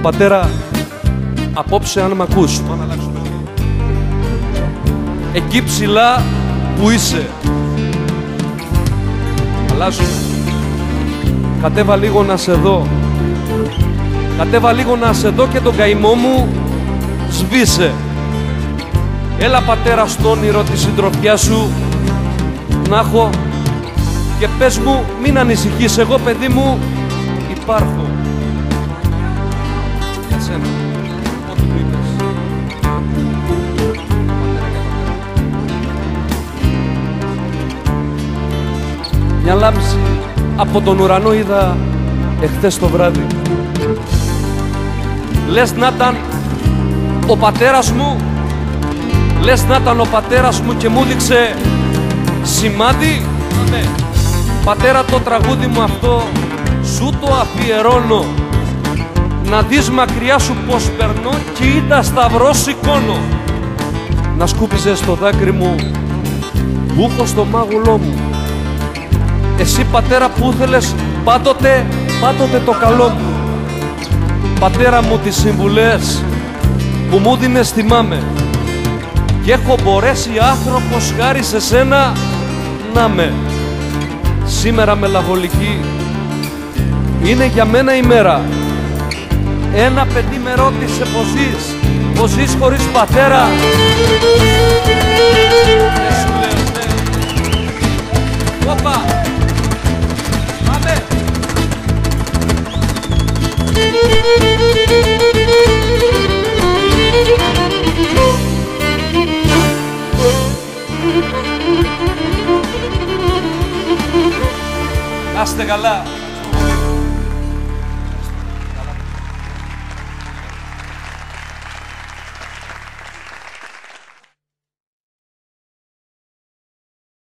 Πατέρα, απόψε αν μ' ακούς, εκεί ψηλά που είσαι, αλλάζουμε. Κατέβα λίγο να σε δω. Κατέβα λίγο να σε δω και τον καημό μου σβήσε. Έλα πατέρα στο όνειρο τη συντροφιά σου να έχω και πες μου μην ανησυχείς, εγώ παιδί μου υπάρχω. Για σένα, ό,τι μου είπες. Μια λάμψη από τον ουρανό είδα εχθές το βράδυ. Λες να ήταν ο πατέρας μου, λες να ήταν ο πατέρας μου και μου δείξε σημάδι. Ναι. Πατέρα, το τραγούδι μου αυτό σου το αφιερώνω, να δεις μακριά σου πως περνώ και είδα σταυρό σηκώνω. Να σκούπιζες το δάκρυ μου που έχω στο μάγουλό μου. Εσύ πατέρα που ήθελες πάντοτε το καλό μου. Πατέρα μου, τις συμβουλές που μου δίνες θυμάμαι και έχω μπορέσει άνθρωπος χάρη σε σένα να με. Σήμερα μελαγχολική είναι για μένα η μέρα. Ένα παιδί με ρώτησε πως ζεις χωρίς πατέρα. Δεν σου λέω ναι. Όπα, πάμε. Άστε καλά.